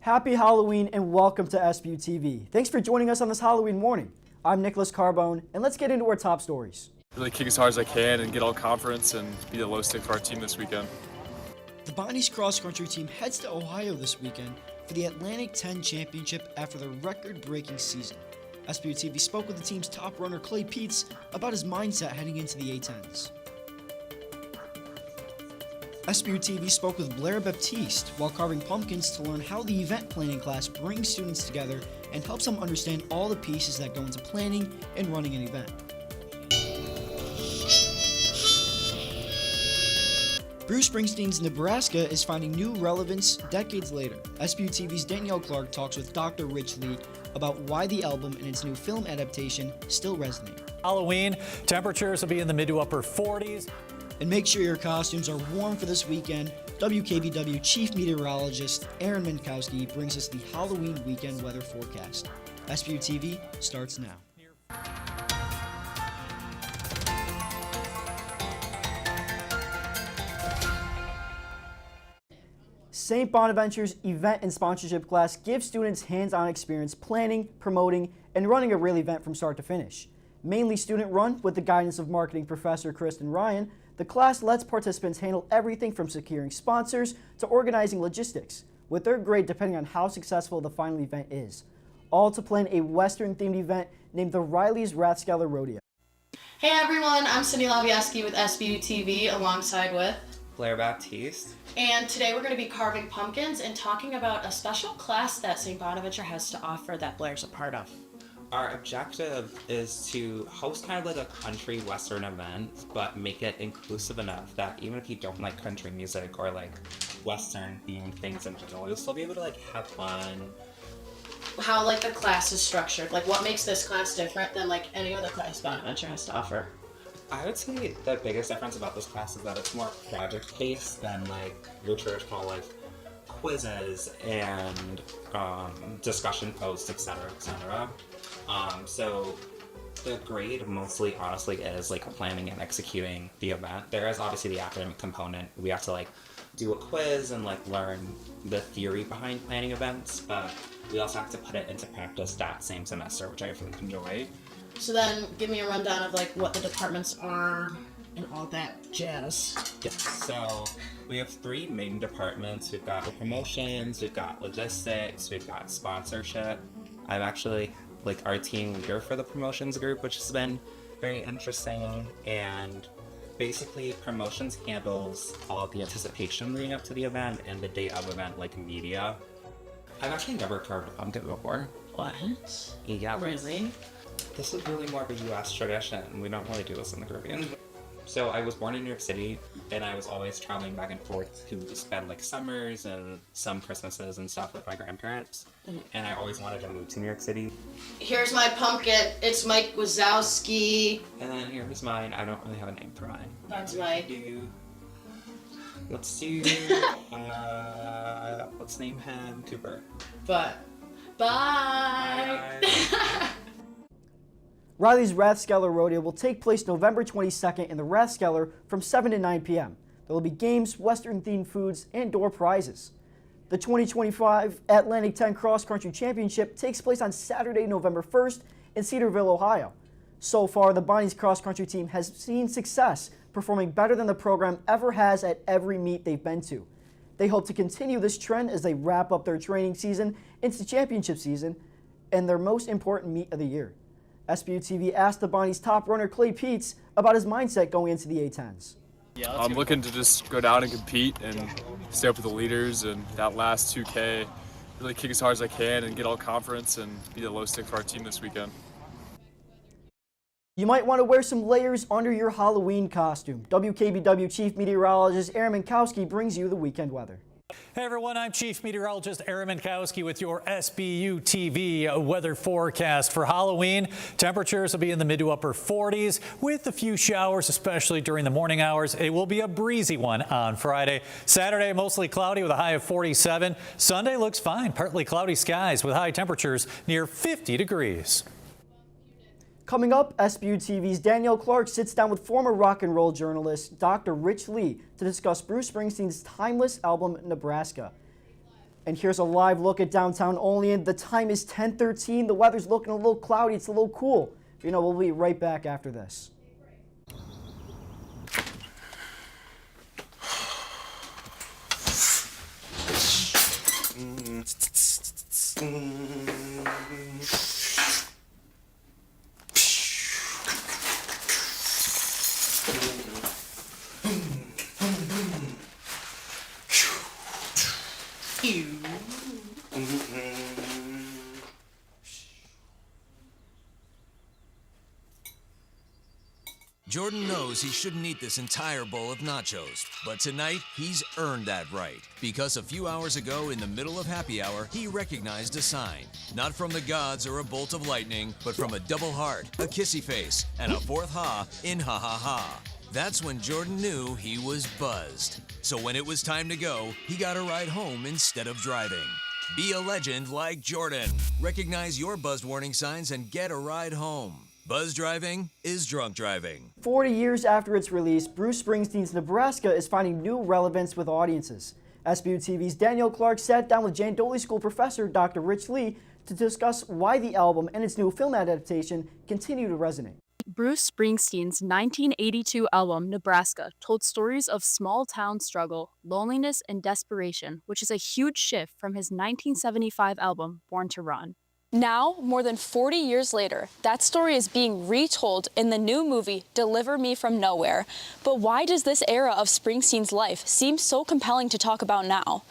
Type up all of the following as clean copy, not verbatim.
Happy Halloween and welcome to SBU-TV. Thanks for joining us on this Halloween morning. I'm Nicholas Carbone, and let's get into our top stories. Really kick as hard as I can and get all conference and be the low stick for our team this weekend. The Bonnie's cross-country team heads to Ohio this weekend for the Atlantic 10 Championship after their record-breaking season. SBU-TV spoke with the team's top runner Clay Peets about his mindset heading into the A10s. SBU-TV spoke with Blair Baptiste while carving pumpkins to learn how the event planning class brings students together and helps them understand all the pieces that go into planning and running an event. Bruce Springsteen's Nebraska is finding new relevance decades later. SBU-TV's Danielle Clark talks with Dr. Rich Lee about why the album and its new film adaptation still resonate. Halloween, temperatures will be in the mid to upper 40s. And make sure your costumes are warm for this weekend. WKBW Chief Meteorologist Mentkowski brings us the Halloween weekend weather forecast. SBU-TV starts now. St. Bonaventure's event and sponsorship class gives students hands-on experience planning, promoting, and running a real event from start to finish. Mainly student-run with the guidance of marketing professor Kristen Ryan, the class lets participants handle everything from securing sponsors to organizing logistics, with their grade depending on how successful the final event is. All to plan a Western-themed event named the Riley's Rathskeller Rodeo. Hey everyone, I'm Cindy Labieski with SBU-TV alongside with Blair Baptiste. And today we're going to be carving pumpkins and talking about a special class that St. Bonaventure has to offer that Blair's a part of. Our objective is to host kind of like a country western event, but make it inclusive enough that even if you don't like country music or like western themed things in general, you'll still be able to like have fun. How like the class is structured, like what makes this class different than like any other class Bonaventure has to offer? I would say the biggest difference about this class is that it's more project-based than like your traditional like quizzes and discussion posts, etc., etc. So the grade mostly honestly is like planning and executing the event. There is obviously the academic component. We have to like do a quiz and like learn the theory behind planning events, but we also have to put it into practice that same semester, which I really enjoy. So then give me a rundown of like what the departments are and all that jazz. Yes, so we have three main departments. We've got promotions, we've got logistics, we've got sponsorship. I'm actually like our team leader for the promotions group, which has been very interesting. And basically promotions handles all of the anticipation leading up to the event and the day of event, like media. I've actually never carved a pumpkin before. What? Yeah. Really? This is really more of a US tradition. We don't really do this in the Caribbean. So I was born in New York City, and I was always traveling back and forth to spend like summers and some Christmases and stuff with my grandparents. And I always wanted to move to New York City. Here's my pumpkin. It's Mike Wazowski. And then here's mine. I don't really have a name for mine. That's Mike. Let's do, let's name him Cooper. But, bye. Riley's Rathskeller Rodeo will take place November 22nd in the Rathskeller from 7 to 9 p.m. There will be games, Western-themed foods, and door prizes. The 2025 Atlantic 10 Cross Country Championship takes place on Saturday, November 1st in Cedarville, Ohio. So far, the Bonnie's cross country team has seen success, performing better than the program ever has at every meet they've been to. They hope to continue this trend as they wrap up their training season into championship season and their most important meet of the year. SBU-TV asked the Bonnie's top runner Clay Peets about his mindset going into the A10s. I'm looking to just go down and compete and stay up with the leaders, and that last 2K, really kick as hard as I can and get all conference and be the low stick for our team this weekend. You might want to wear some layers under your Halloween costume. WKBW Chief Meteorologist Mentkowski brings you the weekend weather. Hey everyone, I'm Chief Meteorologist Mentkowski with your SBU-TV weather forecast for Halloween. Temperatures will be in the mid to upper 40s with a few showers, especially during the morning hours. It will be a breezy one on Friday. Saturday, mostly cloudy with a high of 47. Sunday looks fine, partly cloudy skies with high temperatures near 50 degrees. Coming up, SBU-TV's Danielle Clark sits down with former rock and roll journalist Dr. Rich Lee to discuss Bruce Springsteen's timeless album, Nebraska. And here's a live look at downtown Olean. The time is 10:13. The weather's looking a little cloudy. It's a little cool. You know, we'll be right back after this. Jordan knows he shouldn't eat this entire bowl of nachos, but tonight he's earned that right. Because a few hours ago, in the middle of happy hour, he recognized a sign. Not from the gods or a bolt of lightning, but from a double heart, a kissy face, and a fourth ha in ha ha ha. That's when Jordan knew he was buzzed. So when it was time to go, he got a ride home instead of driving. Be a legend like Jordan. Recognize your buzzed warning signs and get a ride home. Buzz driving is drunk driving. 40 years after its release, Bruce Springsteen's Nebraska is finding new relevance with audiences. SBU-TV's Danielle Clark sat down with Jan Doley School professor Dr. Rich Lee to discuss why the album and its new film adaptation continue to resonate. Bruce Springsteen's 1982 album, Nebraska, told stories of small-town struggle, loneliness, and desperation, which is a huge shift from his 1975 album, Born to Run. Now, more than 40 years later, that story is being retold in the new movie, Deliver Me from Nowhere. But why does this era of Springsteen's life seem so compelling to talk about now?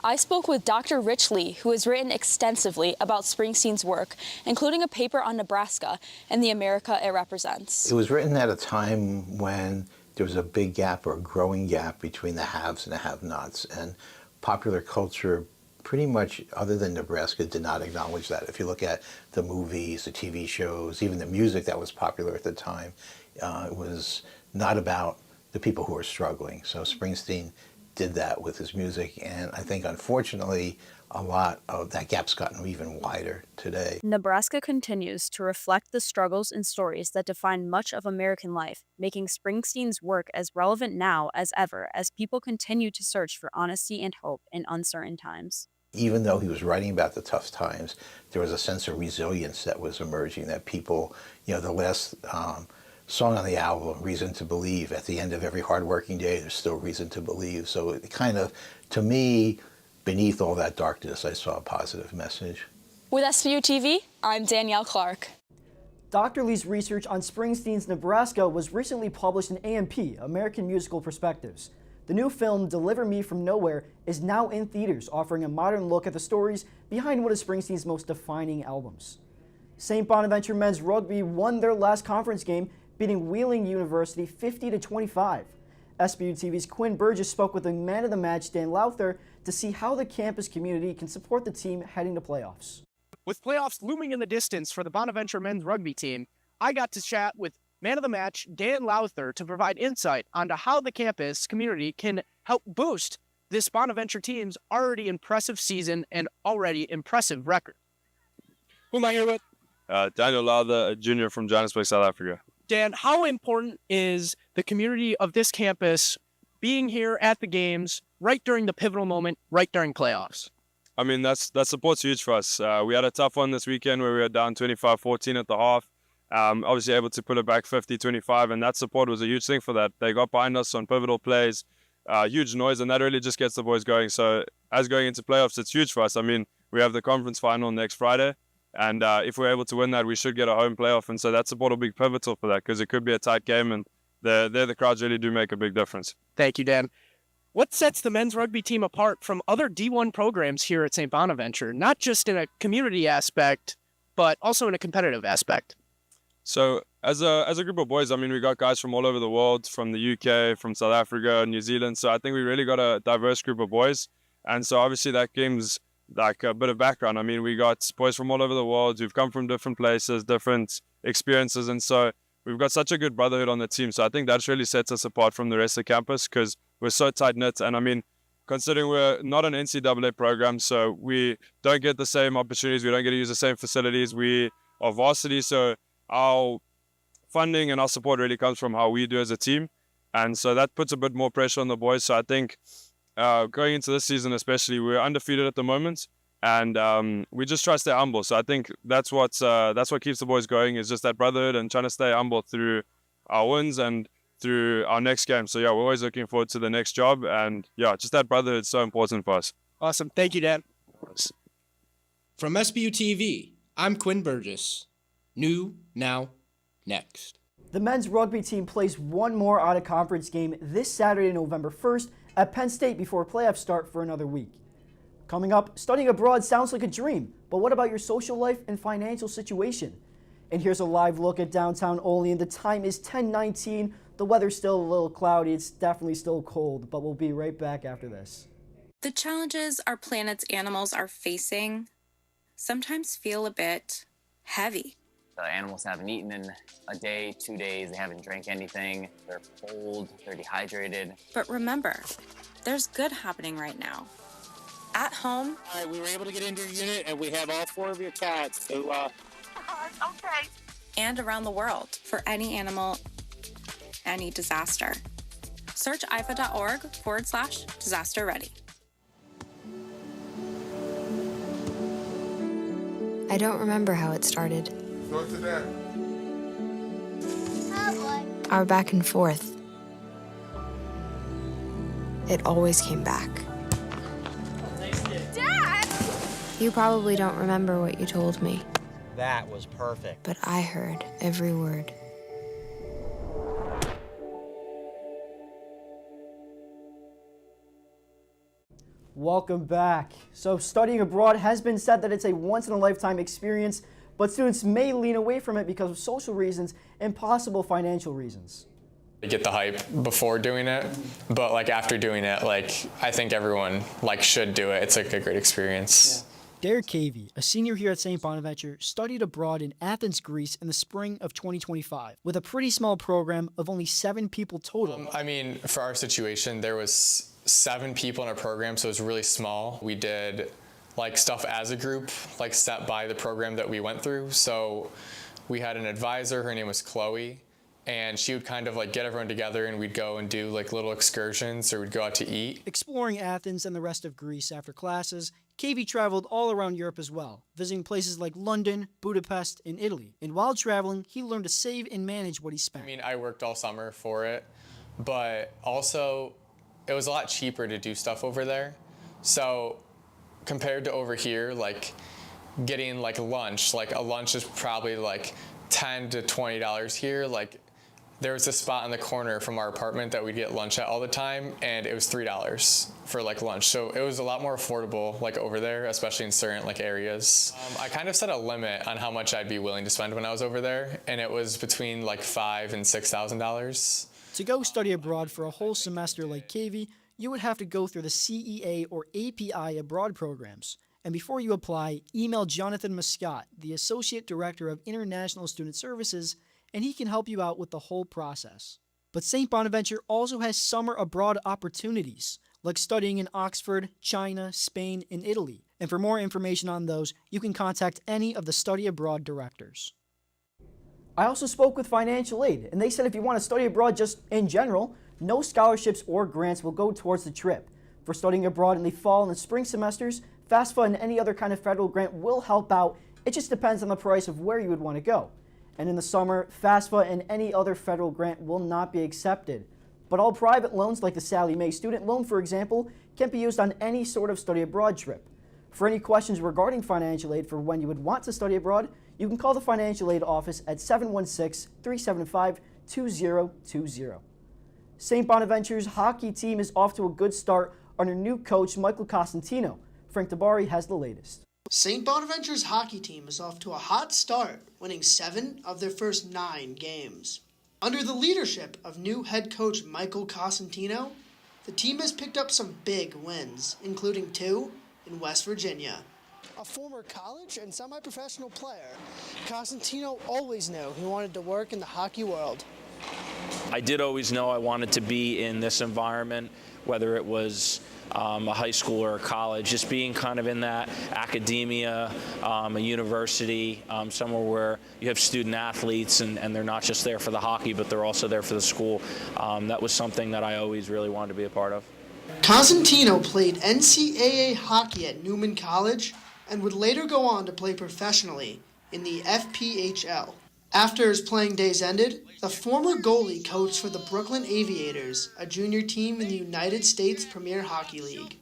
I spoke with Dr. Rich Lee, who has written extensively about Springsteen's work, including a paper on Nebraska and the America it represents. It was written at a time when there was a big gap or a growing gap between the haves and the have-nots, and popular culture pretty much, other than Nebraska, did not acknowledge that. If you look at the movies, the TV shows, even the music that was popular at the time, it was not about the people who were struggling. So Springsteen did that with his music, and I think, unfortunately, a lot of that gap's gotten even wider today. Nebraska continues to reflect the struggles and stories that define much of American life, making Springsteen's work as relevant now as ever as people continue to search for honesty and hope in uncertain times. Even though he was writing about the tough times, there was a sense of resilience that was emerging, that people, the last song on the album, Reason to Believe, at the end of every hardworking day, there's still reason to believe. So it kind of, to me, beneath all that darkness, I saw a positive message. With SBU-TV, I'm Danielle Clark. Dr. Lee's research on Springsteen's Nebraska was recently published in AMP, American Musical Perspectives. The new film, Deliver Me from Nowhere, is now in theaters, offering a modern look at the stories behind one of Springsteen's most defining albums. St. Bonaventure men's rugby won their last conference game, beating Wheeling University 50-25. SBU-TV's Quinn Burgess spoke with the man of the match, Dan Lowther, to see how the campus community can support the team heading to playoffs. With playoffs looming in the distance for the Bonaventure men's rugby team, I got to chat with man of the match, Dan Lowther, to provide insight onto how the campus community can help boost this Bonaventure team's already impressive season and already impressive record. Who am I here with? Daniel Lowther, a junior from Johannesburg, South Africa. Dan, how important is the community of this campus being here at the games right during the pivotal moment, right during playoffs? I mean, that support's huge for us. We had a tough one this weekend where we were down 25-14 at the half. Obviously able to put it back 50-25, and that support was a huge thing for that. They got behind us on pivotal plays, huge noise, and that really just gets the boys going. So as going into playoffs, it's huge for us. I mean, we have the conference final next Friday, and if we're able to win that, we should get a home playoff, and so that support will be pivotal for that, because it could be a tight game, and the crowds really do make a big difference. Thank you, Dan. What sets the men's rugby team apart from other D1 programs here at St. Bonaventure, not just in a community aspect, but also in a competitive aspect? So as a group of boys, I mean, we got guys from all over the world, from the UK, from South Africa, New Zealand. So I think we really got a diverse group of boys. And so obviously that gives like a bit of background. I mean, we got boys from all over the world who've come from different places, different experiences. And so we've got such a good brotherhood on the team. So I think that really sets us apart from the rest of the campus, because we're so tight-knit. And I mean, considering we're not an NCAA program, so we don't get the same opportunities. We don't get to use the same facilities. We are varsity, so our funding and our support really comes from how we do as a team. And so that puts a bit more pressure on the boys. So I think going into this season especially, we're undefeated at the moment, and we just try to stay humble. So I think that's what keeps the boys going, is just that brotherhood and trying to stay humble through our wins and through our next game. So yeah, we're always looking forward to the next job, and yeah, just that brotherhood is so important for us. Awesome. Thank you, Dan. From SBU-TV, I'm Quinn Burgess. New, now, next. The men's rugby team plays one more out-of-conference game this Saturday, November 1st at Penn State before playoffs start for another week. Coming up, studying abroad sounds like a dream, but what about your social life and financial situation? And here's a live look at downtown Olean. The time is 10:19. The weather's still a little cloudy. It's definitely still cold, but we'll be right back after this. The challenges our planet's animals are facing sometimes feel a bit heavy. The animals haven't eaten in a day, 2 days, they haven't drank anything, they're cold, they're dehydrated. But remember, there's good happening right now. At home. All right, we were able to get into your unit and we have all 4 of your cats. So, okay. And around the world for any animal, any disaster. Search ifa.org/disaster ready. I don't remember how it started. Go to that. Our back and forth. It always came back. Dad! You probably don't remember what you told me, that was perfect. but I heard every word. Welcome back. So studying abroad has been said that it's a once-in-a-lifetime experience, but students may lean away from it because of social reasons and possible financial reasons. Get the hype before doing it, but like after doing it, like I think everyone like should do it. It's like a great experience. Derek Cavey, a senior here at St. Bonaventure, studied abroad in Athens, Greece in the spring of 2025 with a pretty small program of only 7 people total. I mean, for our situation, there was 7 people in our program, so it was really small. We did like stuff as a group, like set by the program that we went through. So we had an advisor, her name was Chloe, and she would kind of like get everyone together and we'd go and do like little excursions or we'd go out to eat. Exploring Athens and the rest of Greece after classes, Cavey traveled all around Europe as well, visiting places like London, Budapest, and Italy. And while traveling, he learned to save and manage what he spent. I mean, I worked all summer for it, but also it was a lot cheaper to do stuff over there. So compared to over here, like getting like lunch, like a lunch is probably like $10 to $20 here. Like there was a spot in the corner from our apartment that we'd get lunch at all the time, and it was $3 for like lunch. So it was a lot more affordable like over there, especially in certain like areas. I kind of set a limit on how much I'd be willing to spend when I was over there, and it was between like $5,000 and $6,000. To go study abroad for a whole semester like Cavey, you would have to go through the CEA or API abroad programs. And before you apply, email Jonathan Muscat, the Associate Director of International Student Services, and he can help you out with the whole process. But St. Bonaventure also has summer abroad opportunities, like studying in Oxford, China, Spain, and Italy. And for more information on those, you can contact any of the study abroad directors. I also spoke with financial aid, and they said if you want to study abroad just in general, no scholarships or grants will go towards the trip. For studying abroad in the fall and the spring semesters, FAFSA and any other kind of federal grant will help out. It just depends on the price of where you would want to go. And in the summer, FAFSA and any other federal grant will not be accepted. But all private loans, like the Sallie Mae student loan, for example, can be used on any sort of study abroad trip. For any questions regarding financial aid for when you would want to study abroad, you can call the financial aid office at 716-375-2020. St. Bonaventure's hockey team is off to a good start under new coach Michael Costantino. Frank Tabari has the latest. St. Bonaventure's hockey team is off to a hot start, winning 7 of their first 9 games. Under the leadership of new head coach Michael Costantino, the team has picked up some big wins, including 2 in West Virginia. A former college and semi-professional player, Costantino always knew he wanted to work in the hockey world. I did always know I wanted to be in this environment, whether it was a high school or a college, just being kind of in that academia, a university, somewhere where you have student athletes and they're not just there for the hockey, but they're also there for the school. That was something that I always really wanted to be a part of. Cosentino played NCAA hockey at Newman College and would later go on to play professionally in the FPHL. After his playing days ended, the former goalie coached for the Brooklyn Aviators, a junior team in the United States Premier Hockey League.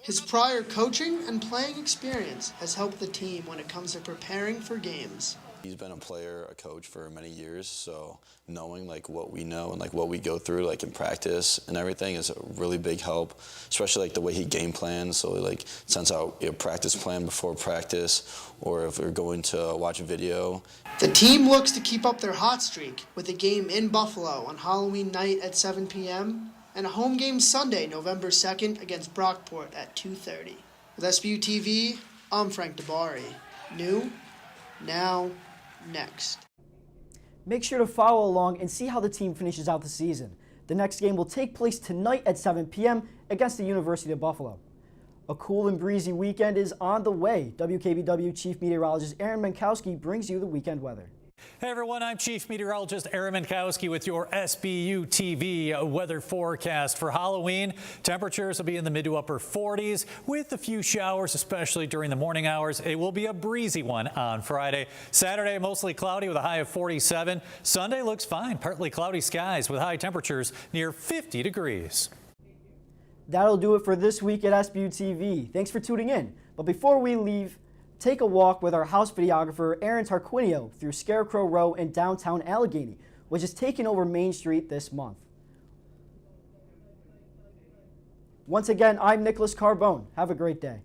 His prior coaching and playing experience has helped the team when it comes to preparing for games. He's been a player, a coach for many years, so knowing like what we know and like what we go through like in practice and everything is a really big help, especially like the way he game plans. So he like sends out a practice plan before practice, or if we're going to watch a video. The team looks to keep up their hot streak with a game in Buffalo on Halloween night at 7 p.m. and a home game Sunday, November 2nd against Brockport at 2:30. With SBU-TV, I'm Frank DeBari. New, now, next. Make sure to follow along and see how the team finishes out the season. The next game will take place tonight at 7 p.m. against the University of Buffalo. A cool and breezy weekend is on the way. WKBW Chief Meteorologist Aaron Mentkowski brings you the weekend weather. Hey everyone, I'm Chief Meteorologist Aaron Mentkowski with your SBU-TV weather forecast for Halloween. Temperatures will be in the mid to upper 40s with a few showers, especially during the morning hours. It will be a breezy one on Friday. Saturday, mostly cloudy with a high of 47. Sunday looks fine, partly cloudy skies with high temperatures near 50 degrees. That'll do it for this week at SBU-TV. Thanks for tuning in. But before we leave, take a walk with our house videographer Aaron Tarquinio through Scarecrow Row in downtown Allegheny, which is taking over Main Street this month. Once again, I'm Nicholas Carbone. Have a great day.